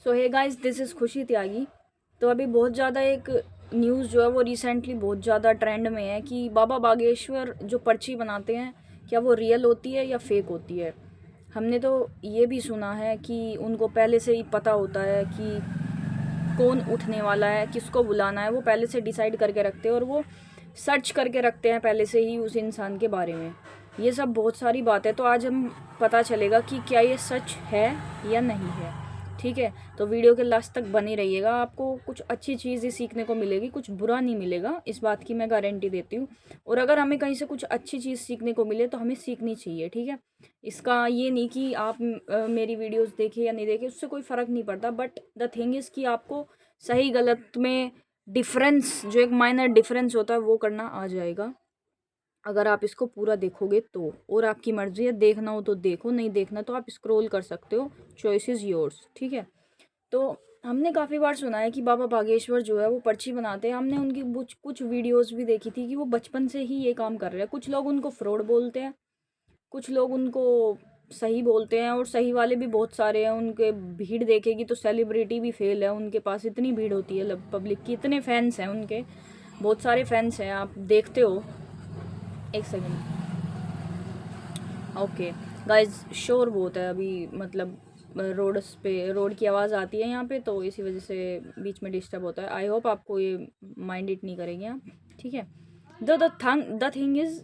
So hey guys, this is Khushi Tyagi. तो अभी बहुत ज़्यादा एक न्यूज़ जो है वो रिसेंटली बहुत ज़्यादा ट्रेंड में है कि बाबा बागेश्वर जो पर्ची बनाते हैं, क्या वो रियल होती है या फेक होती है। हमने तो ये भी सुना है कि उनको पहले से ही पता होता है कि कौन उठने वाला है, किसको बुलाना है, वो पहले से डिसाइड करके रखते हैं और वो सर्च करके रखते हैं पहले से ही उस इंसान के बारे में। ये सब बहुत सारी बात है, तो आज हम पता चलेगा कि क्या ये सच है या नहीं है। ठीक है, तो वीडियो के लास्ट तक बने रहिएगा, आपको कुछ अच्छी चीज़ ही सीखने को मिलेगी, कुछ बुरा नहीं मिलेगा, इस बात की मैं गारंटी देती हूँ। और अगर हमें कहीं से कुछ अच्छी चीज़ सीखने को मिले तो हमें सीखनी चाहिए। ठीक है, इसका ये नहीं कि आप मेरी वीडियोस देखें या नहीं देखें, उससे कोई फ़र्क नहीं पड़ता, बट द थिंग इज़ कि आपको सही गलत में डिफरेंस, जो एक माइनर डिफरेंस होता है, वो करना आ जाएगा अगर आप इसको पूरा देखोगे तो। और आपकी मर्ज़ी है, देखना हो तो देखो, नहीं देखना तो आप स्क्रॉल कर सकते हो, चॉइस इज़ योर्स। ठीक है, तो हमने काफ़ी बार सुना है कि बाबा बागेश्वर जो है वो पर्ची बनाते हैं। हमने उनकी कुछ वीडियोस भी देखी थी कि वो बचपन से ही ये काम कर रहे हैं। कुछ लोग उनको फ्रॉड बोलते हैं, कुछ लोग उनको सही बोलते हैं, और सही वाले भी बहुत सारे हैं। उनके भीड़ देखेगी तो सेलिब्रिटी भी फेल है, उनके पास इतनी भीड़ होती है, पब्लिक की, इतने फैंस हैं उनके, बहुत सारे फैंस हैं, आप देखते हो। एक सेकंड, ओके गाइज, शोर बहुत है अभी, मतलब रोड की आवाज़ आती है यहाँ पे, तो इसी वजह से बीच में डिस्टर्ब होता है। आई होप आपको ये माइंड इट नहीं करेंगे आप। ठीक है, द थिंग इज़,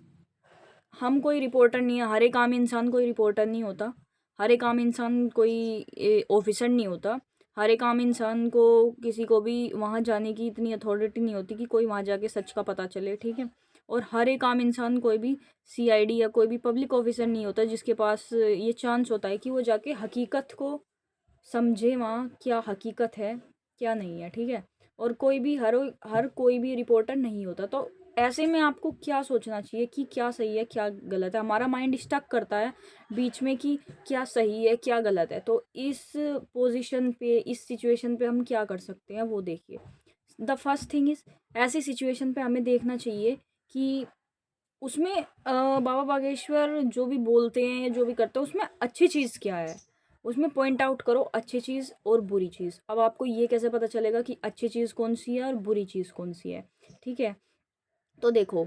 हम कोई रिपोर्टर नहीं है, हर एक आम इंसान कोई रिपोर्टर नहीं होता, हर एक आम इंसान कोई ऑफिसर नहीं होता, हर एक आम इंसान को, किसी को भी वहाँ जाने की इतनी अथॉरिटी नहीं होती कि कोई वहाँ जाके सच का पता चले। ठीक है, और हर एक आम इंसान कोई भी सीआईडी या कोई भी पब्लिक ऑफिसर नहीं होता जिसके पास ये चांस होता है कि वो जाके हकीकत को समझे, वहाँ क्या हकीकत है क्या नहीं है। ठीक है, और कोई भी हर कोई भी रिपोर्टर नहीं होता। तो ऐसे में आपको क्या सोचना चाहिए कि क्या सही है क्या गलत है। हमारा माइंड स्टक करता है बीच में कि क्या सही है क्या गलत है। तो इस पोजीशन पे, इस सिचुएशन पे हम क्या कर सकते हैं वो देखिए। द फर्स्ट थिंग इज़, ऐसी सिचुएशन पे हमें देखना चाहिए कि उसमें बाबा बागेश्वर जो भी बोलते हैं या जो भी करते हैं उसमें अच्छी चीज़ क्या है, उसमें पॉइंट आउट करो अच्छी चीज़ और बुरी चीज़। अब आपको ये कैसे पता चलेगा कि अच्छी चीज़ कौन सी है और बुरी चीज़ कौन सी है। ठीक है, तो देखो,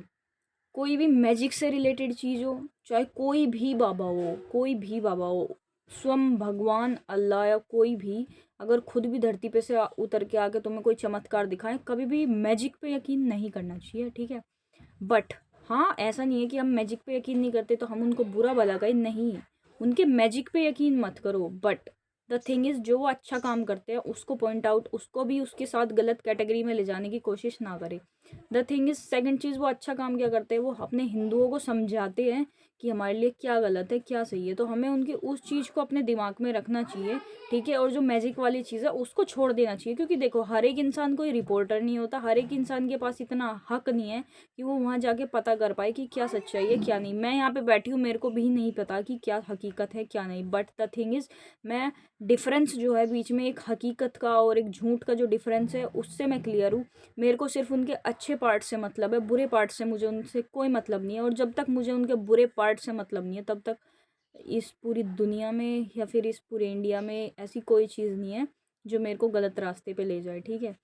कोई भी मैजिक से रिलेटेड चीज़ हो, चाहे कोई भी बाबा हो, कोई भी बाबा हो, स्वयं भगवान अल्लाह या कोई भी, अगर खुद भी धरती पे से उतर के आके तुम्हें कोई चमत्कार दिखाएं, कभी भी मैजिक पे यकीन नहीं करना चाहिए। ठीक है, बट हाँ, ऐसा नहीं है कि हम मैजिक पे यकीन नहीं करते तो हम उनको बुरा भला कहें, नहीं, उनके मैजिक पे यकीन मत करो, बट द थिंग इज़, जो वो अच्छा काम करते हैं उसको पॉइंट आउट, उसको भी उसके साथ गलत कैटेगरी में ले जाने की कोशिश ना करें। द थिंग इज़, सेकंड चीज़, वो अच्छा काम क्या करते हैं, वो अपने हिंदुओं को समझाते हैं कि हमारे लिए क्या गलत है क्या सही है, तो हमें उनकी उस चीज़ को अपने दिमाग में रखना चाहिए। ठीक है, और जो मैजिक वाली चीज़ है उसको छोड़ देना चाहिए, क्योंकि देखो, हर एक इंसान कोई रिपोर्टर नहीं होता, हर एक इंसान के पास इतना हक नहीं है कि वो वहाँ जाके पता कर पाए कि क्या सच्चाई है क्या नहीं। मैं यहाँ पे बैठी हूँ, मेरे को भी नहीं पता कि क्या हकीकत है क्या नहीं, बट द थिंग इज़, मैं डिफरेंस जो है बीच में एक हकीकत का और एक झूठ का जो डिफरेंस है उससे मैं क्लियर हूँ। मेरे को सिर्फ उनके अच्छे पार्ट से मतलब है, बुरे पार्ट से मुझे उनसे कोई मतलब नहीं है। और जब तक मुझे उनके बुरे पार्ट से मतलब नहीं है, तब तक इस पूरी दुनिया में या फिर इस पूरे इंडिया में ऐसी कोई चीज़ नहीं है जो मेरे को गलत रास्ते पे ले जाए। ठीक है,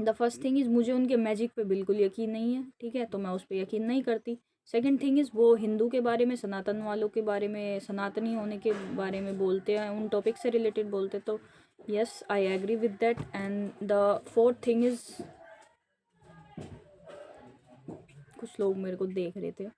द फर्स्ट थिंग इज़, मुझे उनके मैजिक पे बिल्कुल यकीन नहीं है। ठीक है, तो मैं उस पर यकीन नहीं करती। सेकंड थिंग इज़, वो हिंदू के बारे में, सनातन वालों के बारे में, सनातनी होने के बारे में बोलते हैं, उन टॉपिक से रिलेटेड बोलते, तो yes, I agree with that. And the fourth thing is, कुछ लोग मेरे को देख रहे थे।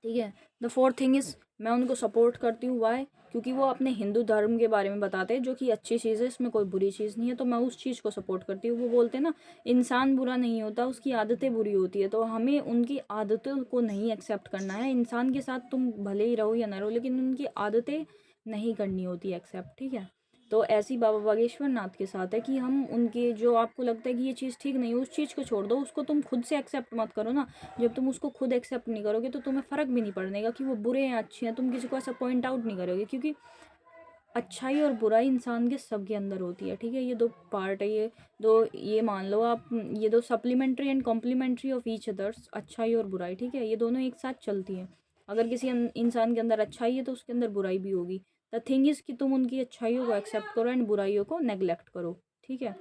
ठीक है, द फोर्थ थिंग इज़, मैं उनको सपोर्ट करती हूँ। वाई? क्योंकि वो अपने हिंदू धर्म के बारे में बताते हैं, जो कि अच्छी चीज़ है, इसमें कोई बुरी चीज़ नहीं है, तो मैं उस चीज़ को सपोर्ट करती हूँ। वो बोलते हैं ना, इंसान बुरा नहीं होता, उसकी आदतें बुरी होती है, तो हमें उनकी आदतों को नहीं एक्सेप्ट करना है। इंसान के साथ तुम भले ही रहो या ना रहो, लेकिन उनकी आदतें नहीं करनी होती एक्सेप्ट। ठीक है, तो ऐसी बाबा बागेश्वर नाथ के साथ है कि हम उनके, जो आपको लगता है कि ये चीज़ ठीक नहीं है, उस चीज़ को छोड़ दो, उसको तुम खुद से एक्सेप्ट मत करो ना। जब तुम उसको खुद एक्सेप्ट नहीं करोगे तो तुम्हें फ़र्क भी नहीं पड़ने का कि वो बुरे हैं अच्छे हैं, तुम किसी को ऐसा पॉइंट आउट नहीं करोगे, क्योंकि अच्छाई और बुराई इंसान के सबके अंदर होती है। ठीक है, ये दो पार्ट है, ये दो, ये मान लो आप, ये दो supplementary and complementary of each others, अच्छाई और बुराई। ठीक है, ये दोनों एक साथ चलती हैं। अगर किसी इंसान के अंदर अच्छाई है तो उसके अंदर बुराई भी होगी, द थिंग इज़ कि तुम उनकी अच्छाइयों को एक्सेप्ट करो एंड बुराइयों को नेगलेक्ट करो, ठीक है।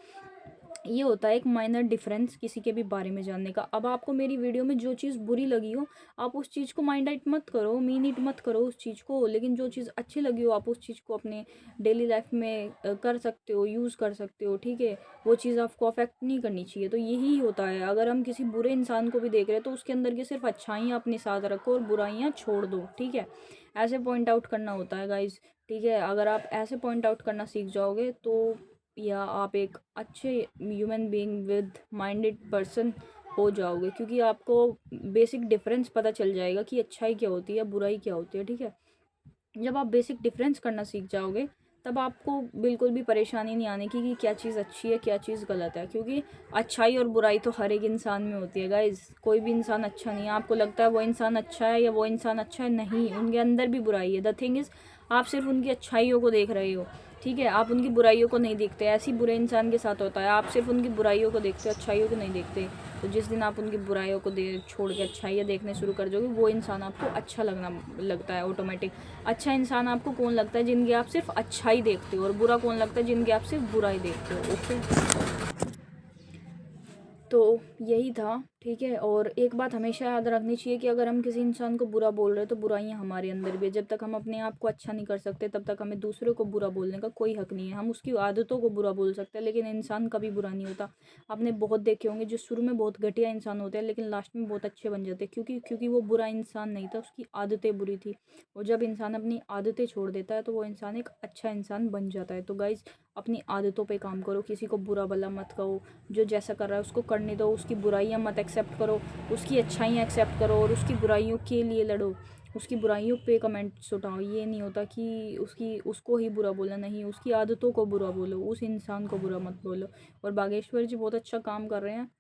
ये होता है एक माइनर डिफरेंस किसी के भी बारे में जानने का। अब आपको मेरी वीडियो में जो चीज़ बुरी लगी हो, आप उस चीज़ को माइंड आइट मत करो, मीन इट मत करो उस चीज़ को, लेकिन जो चीज़ अच्छी लगी हो आप उस चीज़ को अपने डेली लाइफ में कर सकते हो, यूज़ कर सकते हो, ठीक है। वो चीज़ आपको अफेक्ट नहीं करनी चाहिए। तो यही होता है, अगर हम किसी बुरे इंसान को भी देख रहे हैं तो उसके अंदर की सिर्फ अच्छाइयाँ अपने साथ रखो और बुराइयाँ छोड़ दो, ठीक है। ऐसे पॉइंट आउट करना होता है गाइज, ठीक है। अगर आप ऐसे पॉइंट आउट करना सीख जाओगे तो या आप एक अच्छे human being with minded person हो जाओगे, क्योंकि आपको बेसिक डिफरेंस पता चल जाएगा कि अच्छाई क्या होती है, बुराई क्या होती है, ठीक है। जब आप बेसिक डिफरेंस करना सीख जाओगे तब आपको बिल्कुल भी परेशानी नहीं आने की कि क्या चीज़ अच्छी है क्या चीज़ गलत है, क्योंकि अच्छाई और बुराई तो हर एक इंसान में होती है गाइज। कोई भी इंसान अच्छा नहीं है। आपको लगता है वो इंसान अच्छा है या वो इंसान अच्छा है, नहीं, उनके अंदर भी बुराई है। द थिंग इज़ आप सिर्फ उनकी अच्छाइयों को देख रहे हो, ठीक है, आप उनकी बुराइयों को नहीं देखते। ऐसी बुरे इंसान के साथ होता है, आप सिर्फ उनकी बुराइयों को देखते हो, अच्छाइयों को नहीं देखते। तो जिस दिन आप उनकी बुराइयों को छोड़ के अच्छाइयाँ देखने शुरू कर दोगे, वो इंसान आपको अच्छा लगता है ऑटोमेटिक। अच्छा इंसान आपको कौन लगता है? जिनकी आप सिर्फ अच्छाई देखते हो। और बुरा कौन लगता है? जिनकी आप सिर्फ बुराई देखते हो। ओके, तो यही था, ठीक है। और एक बात हमेशा याद रखनी चाहिए कि अगर हम किसी इंसान को बुरा बोल रहे हैं तो बुराइयां हमारे अंदर भी है। जब तक हम अपने आप को अच्छा नहीं कर सकते तब तक हमें दूसरे को बुरा बोलने का कोई हक नहीं है। हम उसकी आदतों को बुरा बोल सकते हैं, लेकिन इंसान कभी बुरा नहीं होता। आपने बहुत देखे होंगे जो शुरू में बहुत घटिया इंसान होते हैं लेकिन लास्ट में बहुत अच्छे बन जाते हैं, क्योंकि वो बुरा इंसान नहीं था, उसकी आदतें बुरी थी। और जब इंसान अपनी आदतें छोड़ देता है तो वो इंसान एक अच्छा इंसान बन जाता है। तो गाइज, अपनी आदतों पे काम करो, किसी को बुरा भला मत कहो। जो जैसा कर रहा है उसको करने दो, उसकी बुराइयां मत एक्सेप्ट करो, उसकी अच्छाइयाँ एक्सेप्ट करो और उसकी बुराइयों के लिए लड़ो। उसकी बुराइयों पे कमेंट्स उठाओ। ये नहीं होता कि उसको ही बुरा बोला, नहीं, उसकी आदतों को बुरा बोलो, उस इंसान को बुरा मत बोलो। और बागेश्वर जी बहुत अच्छा काम कर रहे हैं,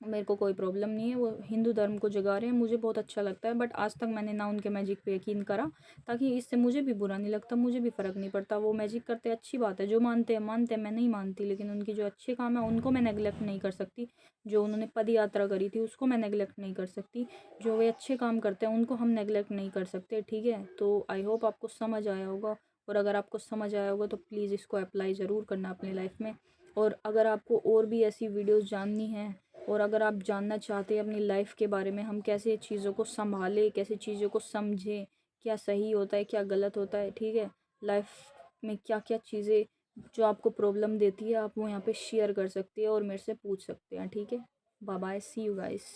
मेरे को कोई प्रॉब्लम नहीं है। वो हिंदू धर्म को जगा रहे हैं, मुझे बहुत अच्छा लगता है। बट आज तक मैंने ना उनके मैजिक पे यकीन करा, ताकि इससे मुझे भी बुरा नहीं लगता, मुझे भी फ़र्क नहीं पड़ता। वो मैजिक करते अच्छी बात है, जो मानते हैं मानते हैं, मैं नहीं मानती, लेकिन उनके जो अच्छे काम है उनको मैं नेगलेक्ट नहीं कर सकती। जो उन्होंने पद यात्रा करी थी उसको मैं नेगलेक्ट नहीं कर सकती। जो वे अच्छे काम करते हैं उनको हम नेगलेक्ट नहीं कर सकते, ठीक है। तो आई होप आपको समझ आया होगा। और अगर आपको समझ आया होगा तो प्लीज़ इसको अप्लाई ज़रूर करना अपनी लाइफ में। और अगर आपको और भी ऐसी वीडियोस जाननी है और अगर आप जानना चाहते हैं अपनी लाइफ के बारे में, हम कैसे चीज़ों को संभालें, कैसे चीज़ों को समझें, क्या सही होता है क्या गलत होता है, ठीक है, लाइफ में क्या क्या चीज़ें जो आपको प्रॉब्लम देती है, आप वो यहाँ पे शेयर कर सकते हैं और मेरे से पूछ सकते हैं, ठीक है। Bye bye, see you guys.